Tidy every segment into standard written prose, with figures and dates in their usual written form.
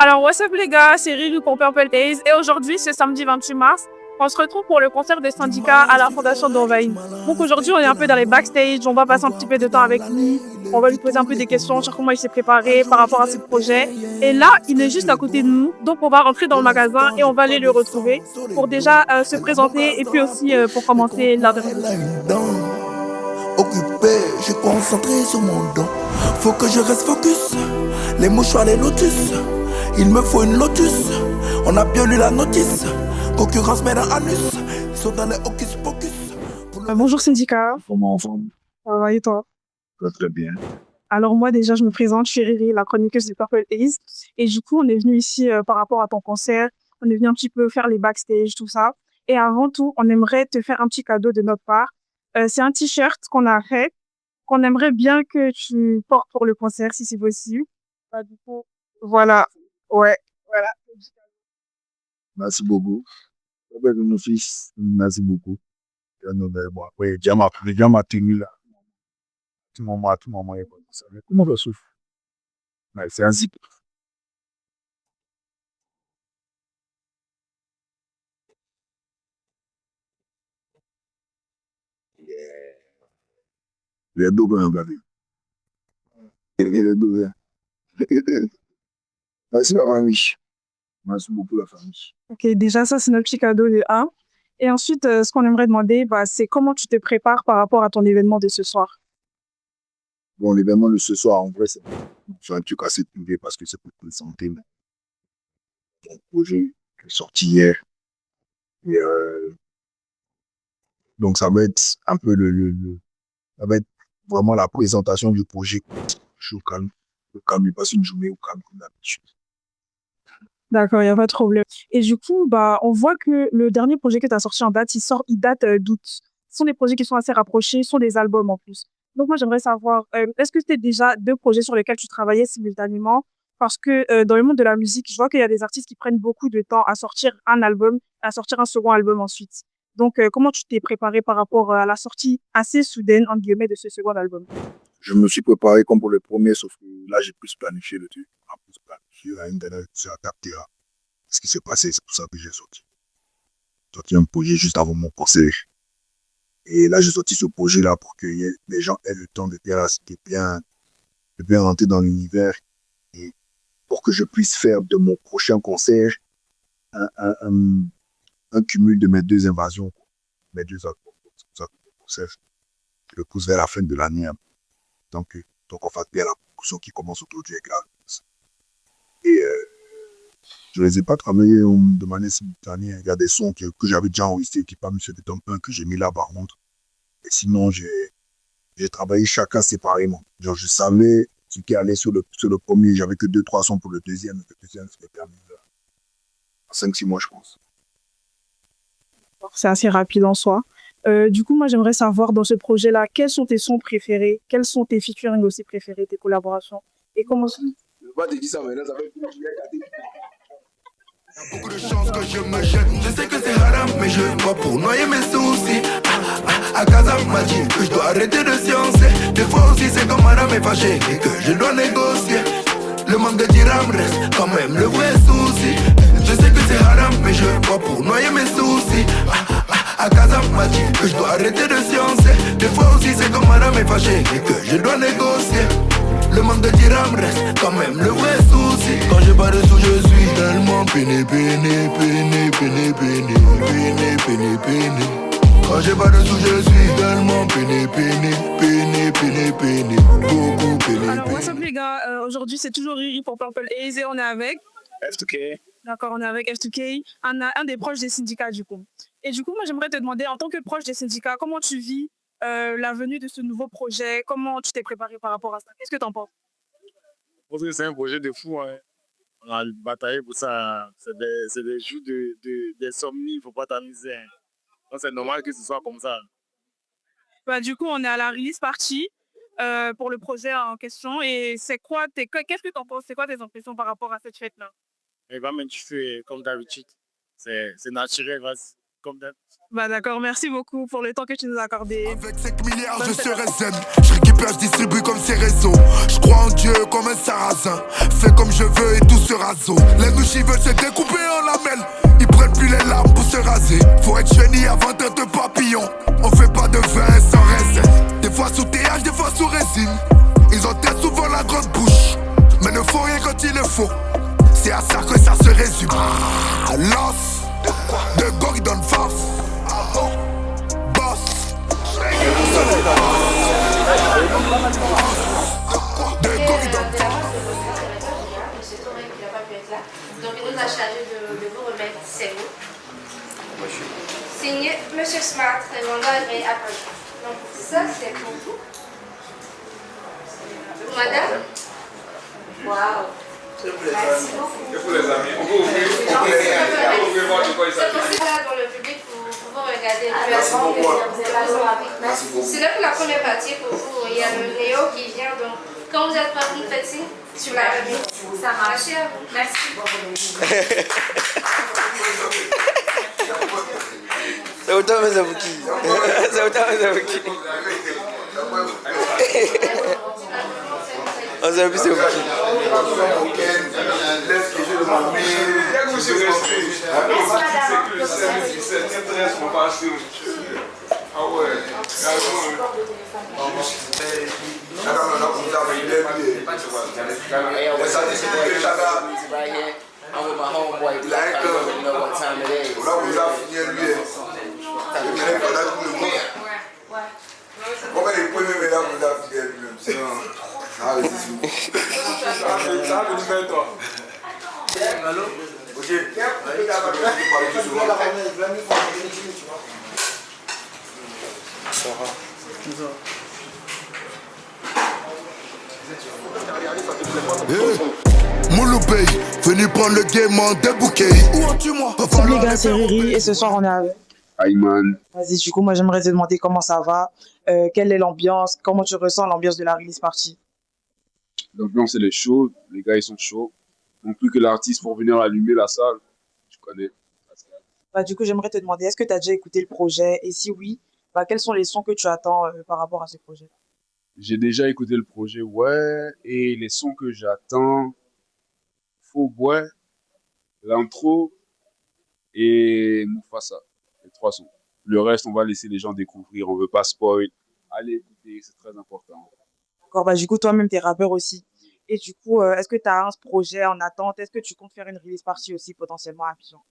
Alors, what's up les gars, c'est Riri pour Purple Days et aujourd'hui, c'est samedi 28 mars. On se retrouve pour le concert des syndicats à la Fondation d'Orvain. Donc aujourd'hui, on est un peu dans les backstage, on va passer un petit peu de temps avec lui, on va lui poser un peu des questions sur comment il s'est préparé par rapport à ses projets. Et là, il est juste à côté de nous, donc on va rentrer dans le magasin et on va aller le retrouver pour déjà se présenter et puis aussi pour commencer l'interview. Occupé, je suis concentré sur mon don. Faut que je reste focus. Les mouchoirs, les lotus. Il me faut une lotus. On a bien lu la notice. Concurrence mais dans anus. Ils sont dans les hocus pocus. Bonjour syndicat, Comment on ça va et toi? va très bien. Alors moi déjà je me présente, je suis Riri, la chroniqueuse de Purple Haze. Et du coup on est venu ici par rapport à ton concert, on est venu un petit peu faire les backstage, tout ça. Et avant tout, on aimerait te faire un petit cadeau de notre part. C'est un t-shirt qu'on a fait, qu'on aimerait bien que tu portes pour le concert si c'est possible. Bah, du coup, voilà, ouais, voilà. Merci beaucoup. Robert de nos fils, merci beaucoup. Bon, après, déjà ma tenue là. À tout moment, il y a pas de ça. Mais comment je souffre? Ouais, c'est un zip. Les deux, ben, regardez. Les deux, ben. Merci la famille. Merci beaucoup la famille. Ok, déjà ça c'est notre petit cadeau de un. Et ensuite, ce qu'on aimerait demander, bah, c'est comment tu te prépares par rapport à ton événement de ce soir. Bon, l'événement de ce soir, en vrai, c'est un truc assez privé parce que c'est pour la santé. Mais mon projet qui est sorti hier. Et, donc, ça va être un peu ça va être vraiment la présentation du projet. Je suis au calme. Au calme, il passe une journée au calme comme d'habitude. D'accord, il n'y a pas de problème. Et du coup, bah, on voit que le dernier projet que tu as sorti en date, il date d'août. Ce sont des projets qui sont assez rapprochés, ce sont des albums en plus. Donc moi, j'aimerais savoir, est-ce que c'était déjà deux projets sur lesquels tu travaillais simultanément? Parce que dans le monde de la musique, je vois qu'il y a des artistes qui prennent beaucoup de temps à sortir un album, à sortir un second album ensuite. Donc, comment tu t'es préparé par rapport à la sortie assez soudaine, entre guillemets, de ce second album? Je me suis préparé comme pour le premier, sauf que là, j'ai plus planifié le truc. En plus planifié, à une dernière, j'ai adapté à ce qui s'est passé. C'est pour ça que j'ai sorti un projet juste avant mon concert. Et là, j'ai sorti ce projet-là pour que les gens aient le temps de bien rentrer dans l'univers et pour que je puisse faire de mon prochain concert un, un, un, un cumul de mes deux invasions, quoi. Mes deux albums. C'est pour ça que le concert, je le pousse vers la fin de l'année. Hein. Donc, on fasse bien la production qui commence aujourd'hui avec la. Et je ne les ai pas travaillés de manière simultanée. Il y a des sons que j'avais déjà enregistrés qui parmi ceux de Tom 1 que j'ai mis là par contre. Et sinon, j'ai travaillé chacun séparément. Genre, je savais ce qui allait sur le premier. J'avais que 2-3 sons pour le deuxième. Le deuxième serait terminé en 5-6 mois, je pense. C'est assez rapide en soi. Du coup, moi, j'aimerais savoir dans ce projet-là, quels sont tes sons préférés, quels sont tes featuring aussi préférés, tes collaborations, et comment ça. Je vais pas te dire ça maintenant, ça fait Beaucoup de chance que je me jette. Je sais que c'est haram, mais je bois pour noyer mes soucis. À Casa m'a dit que je dois arrêter de sciencer. Des fois aussi, c'est comme madame est fâchée et que je dois négocier. Le manque de dirham reste quand même le vrai souci. Je sais que c'est haram, mais je bois pour noyer mes soucis. À Casa m'a dit que je dois arrêter de sciencer. Des fois aussi, c'est comme madame est fâchée et que je dois négocier. Le manque de dirham reste quand même le vrai souci. Quand j'ai pas de sous, je suis tellement peiné, peiné, peiné, peiné, peiné, peiné, peiné, peiné. Quand j'ai pas de sous, je suis tellement peiné, peiné, peiné, peiné, peiné, beaucoup peiné, Alors, what's up peiné. les gars? Aujourd'hui, c'est toujours Riri pour Purple Haze et on est avec, F2K. d'accord, on est avec F2K, un des proches des syndicats du coup. Et du coup, moi, j'aimerais te demander, en tant que proche des syndicats, comment tu vis la venue de ce nouveau projet? Comment tu t'es préparé par rapport à ça? Qu'est-ce que tu en penses? Parce que c'est un projet de fou. Hein. On a bataillé pour ça. C'est des jours d'insomnie, il ne faut pas t'amuser. Hein. Donc c'est normal que ce soit comme ça. Bah, du coup, on est à la release party pour le projet en question. Et qu'est-ce que tu en penses? C'est quoi tes impressions par rapport à cette fête-là? Il va m'indifférer comme d'habitude. C'est naturel, vas-y. comme d'hab. Bah d'accord, merci beaucoup pour le temps que tu nous as accordé. Avec 5 milliards, je serai zen. Je récupère, je distribue comme ces réseaux. Je crois en Dieu comme un sarrasin. Fais comme je veux et tout sera zo. Les mouches, ils veulent se découper en lamelles. Ils prennent plus les larmes pour se raser. Faut être chenille avant d'être papillon. On fait pas de vin sans raisin. Des fois sous TH, des fois sous résine. Ils ont très souvent la grande bouche, mais ne font rien quand il le faut. C'est à ça que ça se résume. À l'os de go qui donne force. Boss de go qui donne force. Monsieur Torek qui n'a pas pu être là. Donc il nous a chargé de vous remettre ces mots. Signé Monsieur Smart, revendeur et Apple. Donc ça c'est pour vous. Madame. Waouh. Merci beaucoup. Et pour les amis, on peut ouvrir voir de quoi il C'est s'agit. pour ça dans le public pour vous regarder. C'est là pour la première partie pour vous. Il y a le Néo qui vient. Donc quand vous êtes prêts, vous me faites signe sur la remise. Ça marche. Merci. C'est autant mais c'est vous qui. C'est autant mais c'est vous qui. On sait plus c'est vous qui. C'est que le 16, 17, 13 sont pas assez. Ah ouais. I'm with my homeboy. You know what time it is. Comment les premiers mesdames vous avez fidèles lui-même? Sinon, ça va être Ça va faire toi. ok. Mouloubey, venu prendre le game en débouquet. Où en moi? Salut les gars, c'est Riri et ce soir on est avec. Ayman. Vas-y, du coup, moi j'aimerais te demander comment ça va, quelle est l'ambiance, comment tu ressens l'ambiance de la release party. L'ambiance elle est chaude, les gars ils sont chauds. Donc plus que l'artiste pour venir allumer la salle, tu connais. Bah, du coup, j'aimerais te demander, est-ce que tu as déjà écouté le projet? Et si oui, bah, quels sont les sons que tu attends par rapport à ce projet? J'ai déjà écouté le projet, ouais, et les sons que j'attends, Faux Bois, l'intro et Mufasa, les 3 sons. Le reste, on va laisser les gens découvrir, on veut pas spoil. Allez écouter, c'est très important. D'accord, bah, du coup, toi-même, tu es rappeur aussi. Et du coup, est-ce que tu as un projet en attente? Est-ce que tu comptes faire une release party aussi potentiellement à Abidjan?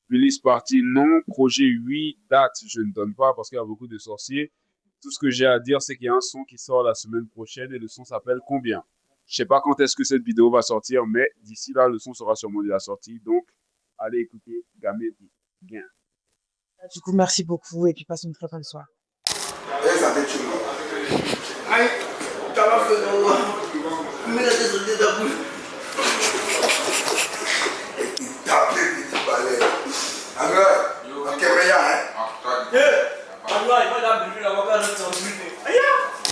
Release party, non. Projet, oui. Date, je ne donne pas parce qu'il y a beaucoup de sorciers. Tout ce que j'ai à dire, c'est qu'il y a un son qui sort la semaine prochaine et le son s'appelle Combien. Je sais pas quand est-ce que cette vidéo va sortir, mais d'ici là, le son sera sûrement déjà sorti. Donc, allez écouter Gamé bien. Du coup, merci beaucoup et puis passe une très bonne soirée.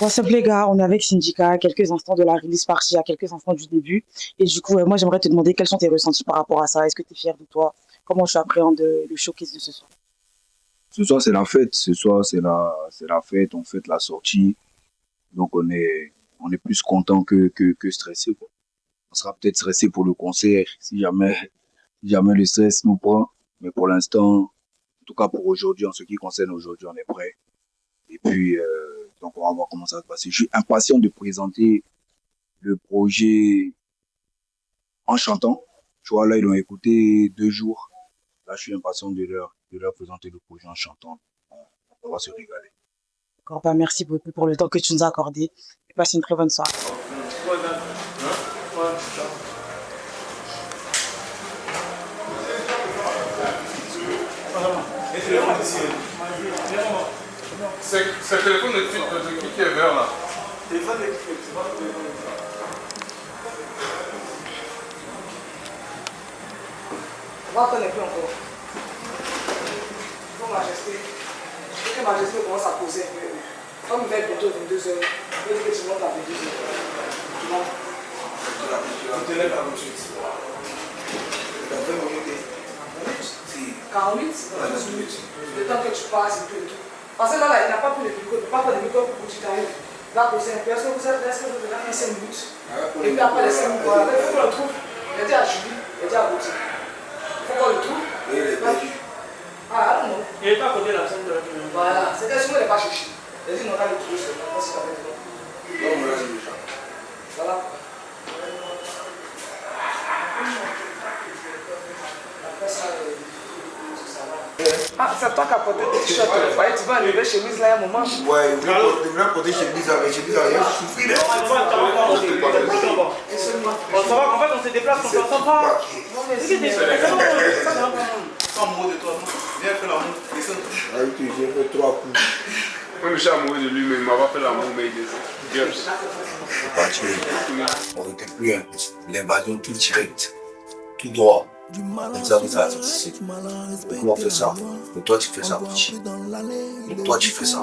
What's up les gars, on est avec Syndicat à quelques instants de la release party, à quelques instants du début. Et du coup, moi j'aimerais te demander quels sont tes ressentis par rapport à ça. Est-ce que tu es fier de toi? Comment tu appréhendes le showcase de ce soir? Ce soir, c'est la fête. Ce soir, c'est la fête. On fête la sortie. Donc, on est plus content que stressé, quoi. On sera peut-être stressé pour le concert si jamais le stress nous prend. Mais pour l'instant, en tout cas pour aujourd'hui, en ce qui concerne aujourd'hui, on est prêt. Et puis, donc, on va voir comment ça va se passer. Je suis impatient de présenter le projet en chantant. Tu vois, là, ils l'ont écouté 2 jours. Là, je suis impatient de leur présenter le projet en chantant. On va se régaler. D'accord, bah, merci beaucoup pour le temps que tu nous as accordé. Et passe une très bonne soirée. C'est le téléphone de qui est vert là? Téléphone de qui? On va attendre un peu encore. Il faut Majesté. Il faut que Majesté commence à poser un peu. Comme il va être bientôt 22h, il faut que tu montes à 22h. Tu vois? Tu te lèves à 28. 48? 12 minutes. Le temps que tu passes et tout et tout. Parce que là, il n'a pas pris le micro, il n'a pas pris le micro pour que tu t'arrives. Il va poser un peu. Est-ce que vous avez fait 5 minutes? Et puis après les 5 minutes, voilà. Il faut qu'on le trouve. Il a dit à Julie, il a dit à Gauthier. Il faut qu'on le trouve. Et il est perdu. Ah non. Il n'est pas à côté de la scène de la film. Voilà. C'est que sinon il n'est pas cherché. Il a dit non, on va le trouver seulement. Parce qu'il avait dit non. Non, on l'a dit déjà. Voilà. Ah, c'est toi qui as porté tes t-shirts. Tu vas enlever chemise là, il y a un moment. Ouais, il devrait porter chemise avec chemise avec un souffle. Ça va, en fait, on se déplace, on s'en sent pas. Sans amoureux de toi, viens faire l'amour, descends. Ah oui, j'ai fait 3 coups. Moi, je suis amoureux de lui, mais il m'a pas fait l'amour, mais il descend. C'est parti. On n'était plus un. L'invasion tout direct. Tout droit. Comme ça, vous avez ici. Comment on fait ça? Mais toi, tu fais ça, petit. Mais toi, tu fais ça.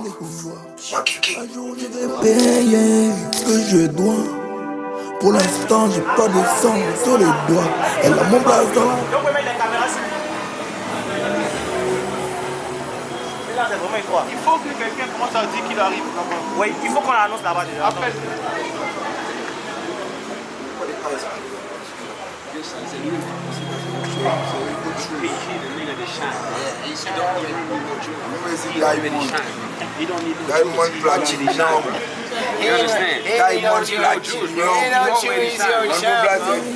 Pas quelqu'un. Je vais payer ce que je dois. Pour l'instant, j'ai pas de sang sur les doigts. Elle a mon blase dans la... On peut mettre les caméras ici. Là, c'est vraiment étroit. Il faut que quelqu'un commence à dire qu'il arrive là-bas. Oui, il faut qu'on l'annonce là-bas déjà. Appelle. Diamond platinum. Diamond platinum.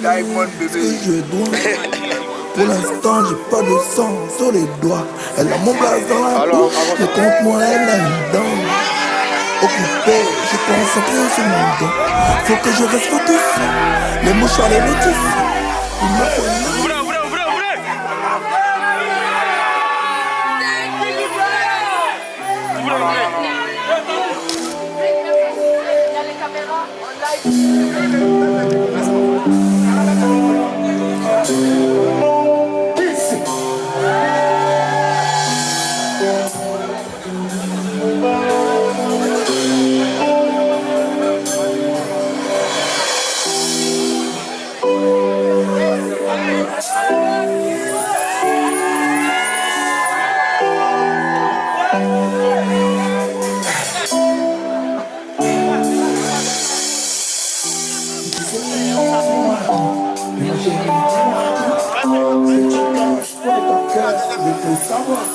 Diamond bébé. Je dois. Pour l'instant, j'ai pas de sang sur les doigts. Elle a mon blase dans la bouche. Mais contre moi, elle a une dent. Occupé, je concentré sur mon dos. Faut que je reste focus. Les mouchoirs, les notices. Il me faut une... Ouvrez, ouvrez, ouvrez, ouvrez. Ouvrez, ouvrez. Il y a les caméras en live.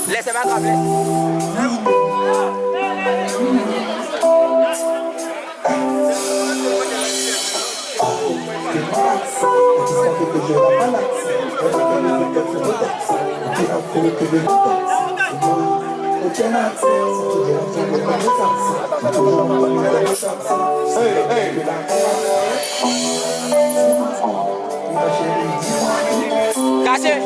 Laissez-moi grave. Cassez.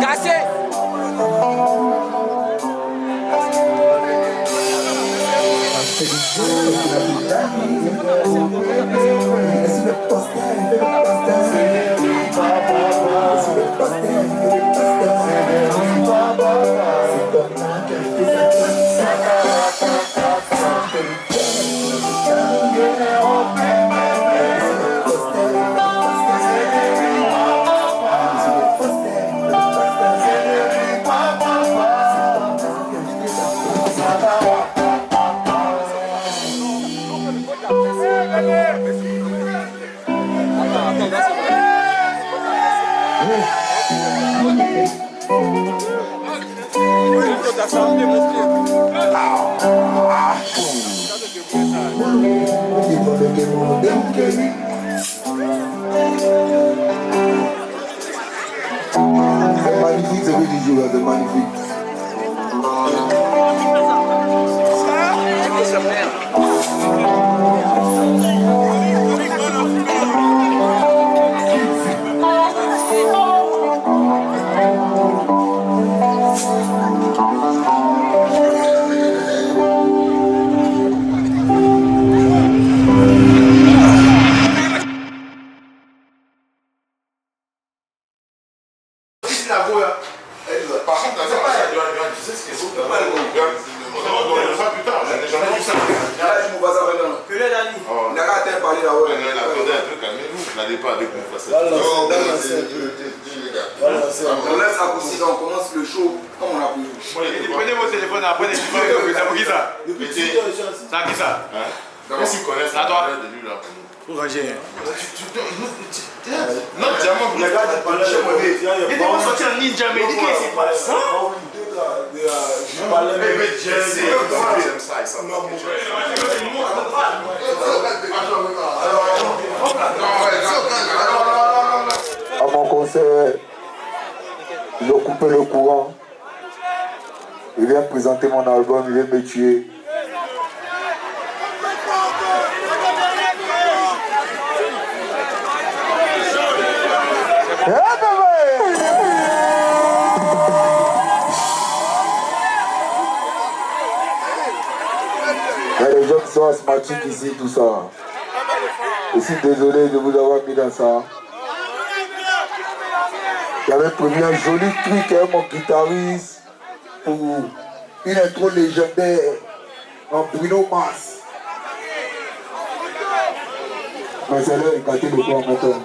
Cassez. Magnifique, c'est que tu joues là, c'est magnifique. Par contre, c'est pas n'allez pas avec mon face. On laisse raccourci, on commence le show comme on a voulu. Prenez vos téléphones après les films. C'est pour qui ça? C'est à qui ça? Qu'est-ce qu'ils connaissent? C'est à toi. Pour ranger. Non, diamant, vous n'avez pas de parler. Et moi sortir un ninja, mais dis que c'est pas ça. J'aime ça, ils savent. À mon concert, ils ont coupé le courant. Il vient présenter mon album, il vient me tuer. Il y a des gens qui sont asthmatiques ici, tout ça. Je suis désolé de vous avoir mis dans ça. J'avais prévu un joli truc avec mon guitariste pour une intro légendaire en Bruno Mars. Mais c'est là, il a gâté le temps maintenant.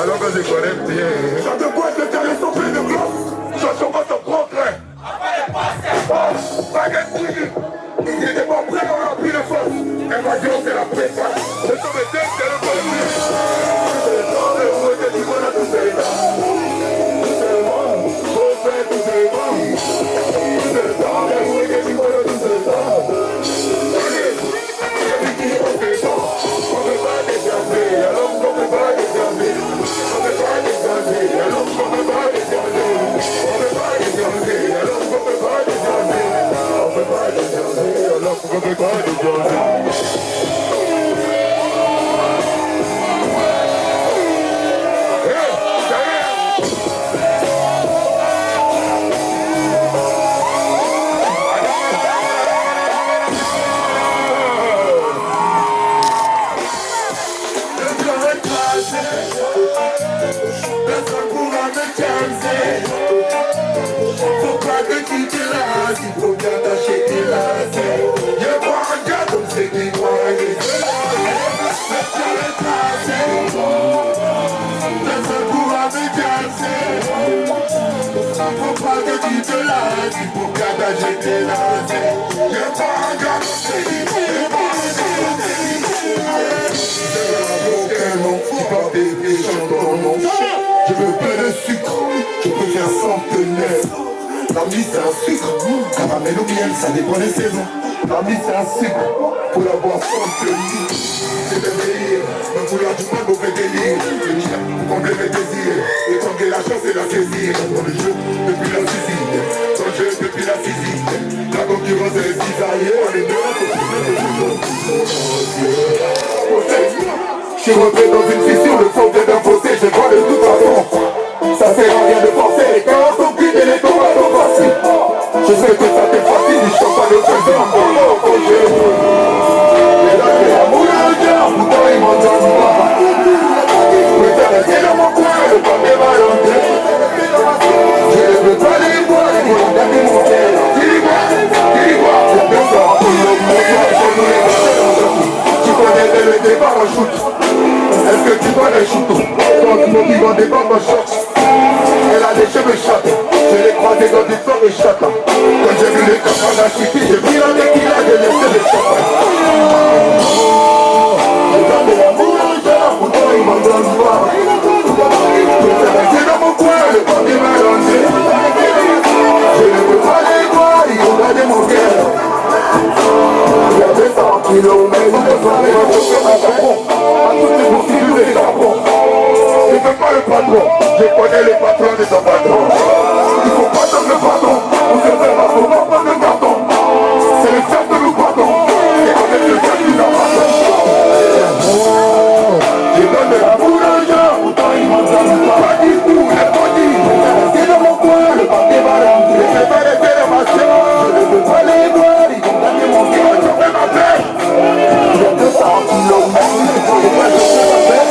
Alors que je connais bien. Ça te quoi te caler son plein de gloss. Ça se voit ton progrès. Baguette brûlée. Il n'était pas prêt, on a pris le force. l'évasion, c'est la préparation. Le temps est dingue, c'est le bon. C'est le temps de vous que tu vois tout c'est là. Tout c'est bon, faut faire tout c'est bon. C'est le temps de vous que tu vois tout c'est là. On ne peut pas déserver, alors on ne peut pas déserver. On ne peut pas déserver, alors on ne peut pas déserver. On ne peut pas déserver, alors on ne peut pas déserver. On ne peut pas déserver, alors on ne peut pas déserver. Personne pourra me calmer. Faut pas que tu te lasses, il faut bien tâcher tes lacets. Je vois un gars comme c'est qui croit et personne pourra me casser. Faut pas que tu te lasses, il faut bien tâcher tes lacets. Je vois un gars comme c'est qui croit et je veux peu de sucre, je peux faire centenaire. La vie c'est un sucre, caramel ou miel, ça dépend des saisons. La vie c'est un sucre, faut l'avoir centenaire. C'est un délire, me vouloir du mal, mauvais délire. Je dis pour combler mes désirs, étrangler la chance et la saisir. Dans le jeu, depuis la physique, dans le jeu, depuis la physique. La concurrence est cisaillée, on est deux, je suis rentré dans une fissure, le fond vient d'un fossé, je vois de toute façon. Ça sert à rien de forcer, les cœurs sont cuits et les tomates sont faciles. Je sais que ça t'est facile, je chante pas le trésor, oh projet. Mais là c'est l'amour de cœur, pourtant il m'en donne pas. Je préfère rester dans mon coin, le pas des valentés. Je ne veux pas les voir, les voir garder mon cœur. Dis-moi, c'est bien ça, pour le monde, je nous les garder. Tu connais dès le départ en shoot. Est-ce que tu vois les choutons? Quand tu m'as dans des bandes en shorts. Elle a des cheveux châtains. Je l'ai croisé dans du sang et châtain. Quand j'ai vu les campagnes à Chipi, j'ai pris la tequila, j'ai laissé les champagnes. Je donne de l'amour à l'auteur, pourtant il m'en donne pas. Je préfère rester dans mon coin, le pas des mélangés. Je ne peux pas les voir, ils ont gardé mon cœur. Il y a 200 kilomètres, je dois aller rechercher ma Japon. À toutes les bourses, les Japon. Je ne veux pas le patron, je connais les patrons de ton patron. Il faut pas donner le patron, on se fait la peau, pas de carton. C'est le chef de nous patron, et avec le chef du patron. Je donne de l'amour aux gens, pourtant ils m'en donnent pas. Pas du tout, les bandits, c'est dans mon coin, le papier va rentrer. Je fais des fédérations, je ne veux pas les voir, ils vont gagner mon cœur, je fais ma paix. Il y a 200 kilomètres, je vais chercher ma paix.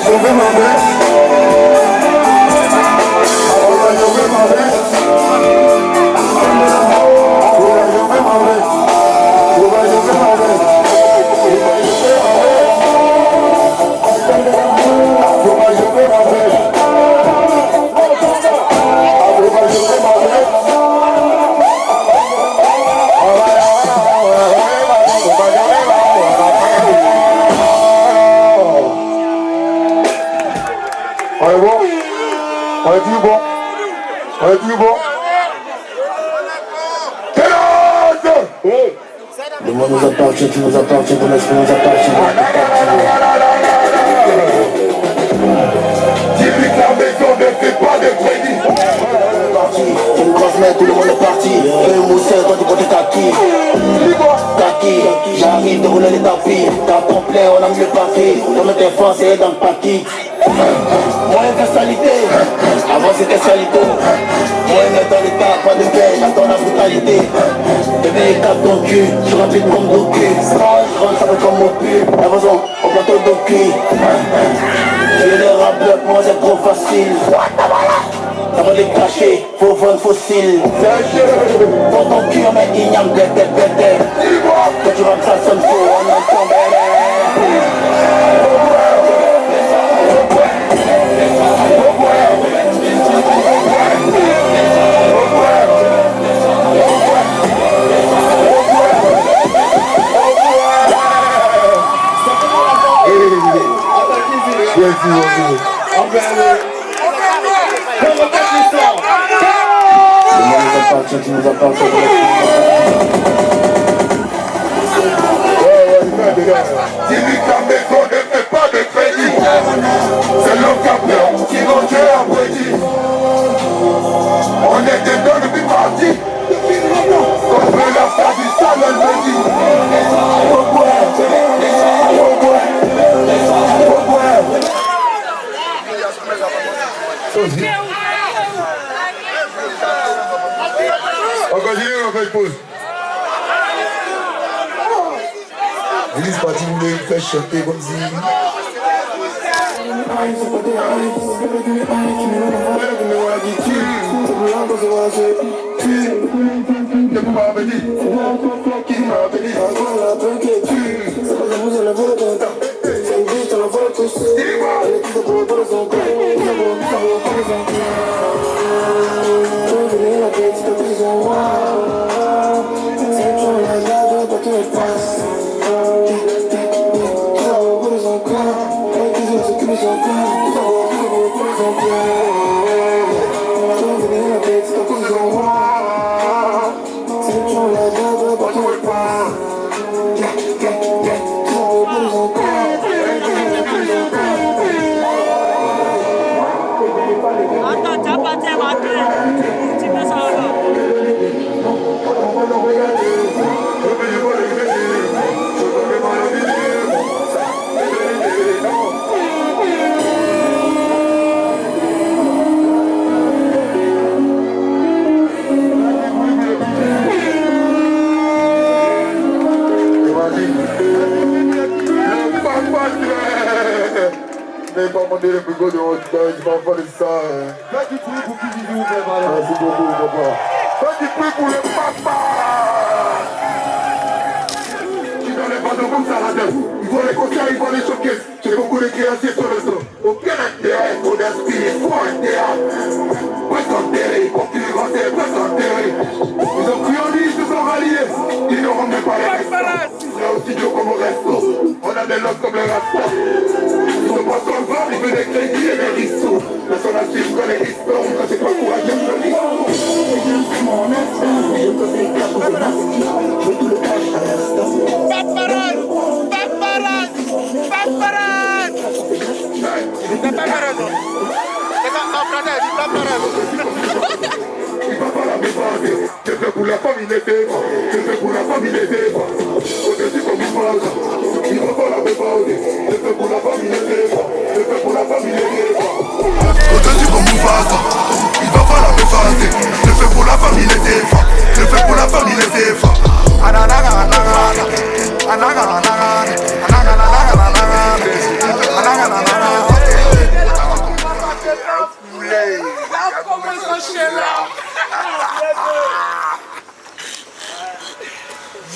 Je vais ma veste. Je vais ma veste. On est plus bon. Le monde nous appartient, tu nous appartiens, ton esprit nous appartient. Dis-lui que la maison ne fait pas de crédit. C'est une grosse merde, tout le monde est parti. Fais le moussel, toi tu portes kaki. Kaki, j'arrive de rouler les tapis. Carton plein, on a mis le papier. Dans notre enfance, c'est dans le paquet. Moyen de salité, avant c'était salito. Moyen dans l'état, pas de paix, j'attends la brutalité. Bébé, tape ton cul, je rapide comme Doku. Je rentre, ça fait comme mon pu. La façon, au plateau Doku. J'ai les rappeurs, pour moi c'est trop facile. Ça va les cacher, faut vendre fossile. Dans ton cul, on met igname, bête. Quand tu rappes, ça sonne faux, on entend Tu nous appartiens. Dis-lui qu'un mégot ne fait pas de crédit. C'est l'homme qui a peur, qui vont tuer un prédit. On est dedans depuis parti. On veut leur faire du sale, elle me dit. On continue, on fait pause. Élise Parti voulait faire chanter comme si. Mais pas demander le plus gros de votre taille, tu vas faire de ça. Fais du bruit pour qui vous fait mal. Merci beaucoup, papa. Fais du bruit pour le papa. Tu donnes les bandeaux comme ça la tête. Ils vont les conseils, ils vont les choquer. J'ai beaucoup de créanciers sur le dos. Aucun intérêt, mon esprit, il faut un théâtre. Presque enterré, concurrencé, presque enterré. Ils ont pris en ligne, ils se sont ralliés. Ils n'auront même pas les restos. C'est aussi dur comme au resto. On a des locks comme les rastas. Ils sont pas conformes, ils veulent des crédits et des ristos. Personne à suivre quand les risques quand c'est pas courageux, je lis. Mon instinct, je peux faire pour le masque. Je veux tout le cash à l'instant. Pas de parade. Pas de parade. Pas de parade. C'est pas parade. C'est pas parade. C'est pas parade. Il va pas la mépaser. Je fais pour la famille des défends. Je fais pour la famille des défends. Au-dessus comme une phrase. Il va pas la mépaser. Je fais pour la famille des défends. Je fais pour la famille des défends. Au-dessus comme une phrase. Il va pas la mépaser. Je fais pour la famille des défends. Je fais pour la famille des défends.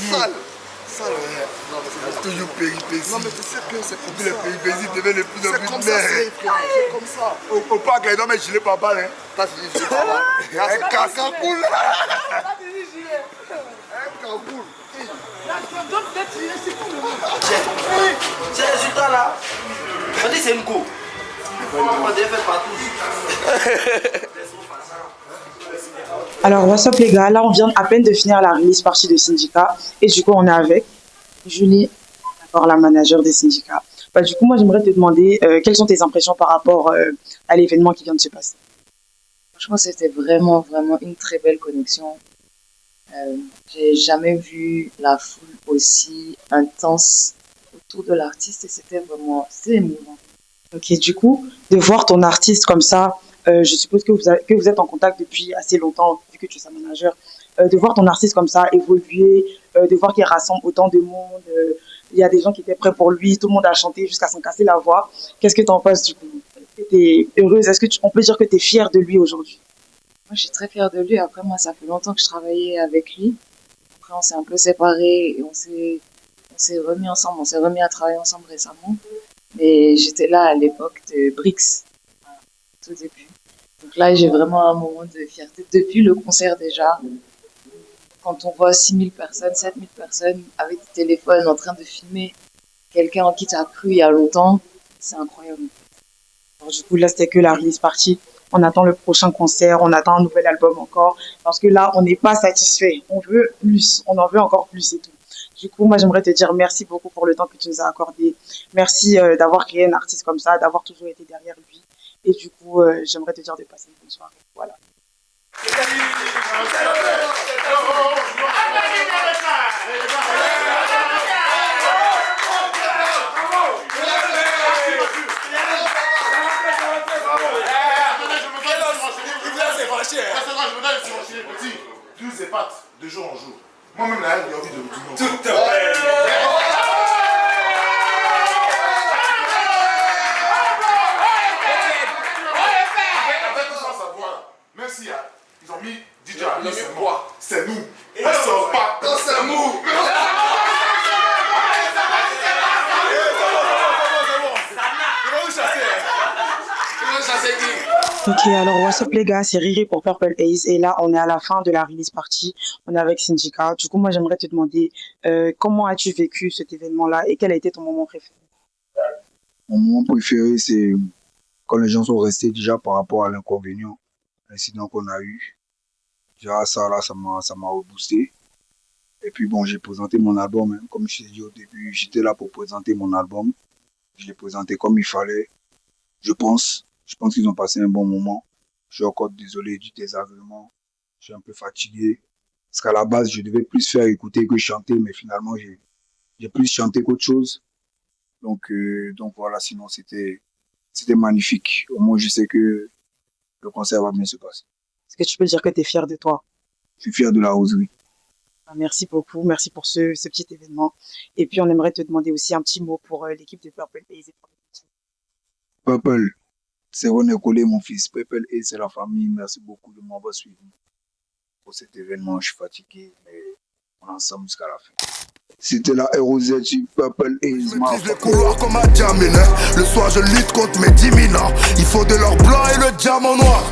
Sale, sale, ouais. Non, mais c'est toujours péripéties. Non, mais tu sais que c'est comme ça. Les péripéties deviennent de plus en plus mères. C'est comme ça. Au parc, les hommes, gilet par balle, hein. T'as fini gilet par balle. Un cacaboule. Un cacaboule. Ces résultats là, on dit c'est une go. On dirait fait partout. Alors, what's up les gars, là on vient à peine de finir la release partie de Syndicat et du coup on est avec Julie, la manager des syndicats. Bah, du coup moi j'aimerais te demander quelles sont tes impressions par rapport à l'événement qui vient de se passer. Franchement c'était vraiment une très belle connexion. J'ai jamais vu la foule aussi intense autour de l'artiste et c'était émouvant. Ok, du coup, de voir ton artiste comme ça, je suppose que vous êtes en contact depuis assez longtemps, vu que tu es sa manager, de voir ton artiste comme ça évoluer, de voir qu'il rassemble autant de monde, il y a des gens qui étaient prêts pour lui, tout le monde a chanté jusqu'à s'en casser la voix. Qu'est-ce que tu en penses du coup? Est-ce que tu es heureuse? Est-ce qu'on peut dire que tu es fière de lui aujourd'hui? Moi je suis très fière de lui, après moi ça fait longtemps que je travaillais avec lui. Après on s'est un peu séparés et on s'est remis ensemble, on s'est remis à travailler ensemble récemment. Mais j'étais là à l'époque de Brix, tout début. Donc là, j'ai vraiment un moment de fierté. Depuis le concert déjà, quand on voit 6000 personnes, 7000 personnes avec des téléphones en train de filmer quelqu'un en qui tu as cru il y a longtemps, c'est incroyable. Alors, du coup, là, c'était que la release party. On attend le prochain concert, on attend un nouvel album encore. Parce que là, on n'est pas satisfait. On veut plus, on en veut encore plus et tout. Du coup, moi, j'aimerais te dire merci beaucoup pour le temps que tu nous as accordé. Merci d'avoir créé un artiste comme ça, d'avoir toujours été derrière lui. Et du coup, j'aimerais te dire de passer une bonne soirée. Voilà. Petit, 12 épates, de jour en jour. Moi-même, là, j'ai envie de me tourner. Tout à Merci, ils ont mis DJ Ali, c'est nous. On sort pas quand c'est mou. Ok, alors what's up les gars, c'est Riri pour Purple Haze et là on est à la fin de la release party, on est avec Syndica. Du coup moi j'aimerais te demander comment as-tu vécu cet événement-là et quel a été ton moment préféré? Mon moment préféré c'est quand les gens sont restés déjà par rapport à l'inconvénient, l'incident qu'on a eu. Déjà ça là ça m'a reboosté. Et puis bon j'ai présenté mon album, hein. Comme je t'ai dit au début, j'étais là pour présenter mon album. Je l'ai présenté comme il fallait, je pense qu'ils ont passé un bon moment. Je suis encore désolé du désagrément. Je suis un peu fatigué. Parce qu'à la base, je devais plus faire écouter que chanter, mais finalement, j'ai plus chanté qu'autre chose. Donc voilà, sinon c'était magnifique. Au moins, je sais que le concert va bien se passer. Est-ce que tu peux dire que tu es fier de toi? Je suis fier de la roseraie. Merci beaucoup, merci pour ce petit événement. Et puis, on aimerait te demander aussi un petit mot pour l'équipe de Purple Haze. Purple. C'est René Collet, mon fils. Purple Haze, c'est la famille. Merci beaucoup de m'avoir suivi pour cet événement. Je suis fatigué, mais on est ensemble jusqu'à la fin. C'était la ROZ sur Purple Haze. Je maîtrise les couloirs comme un Djamine. Le soir, je lutte contre mes 10 minants. Il faut de l'or blanc et le diamant noir.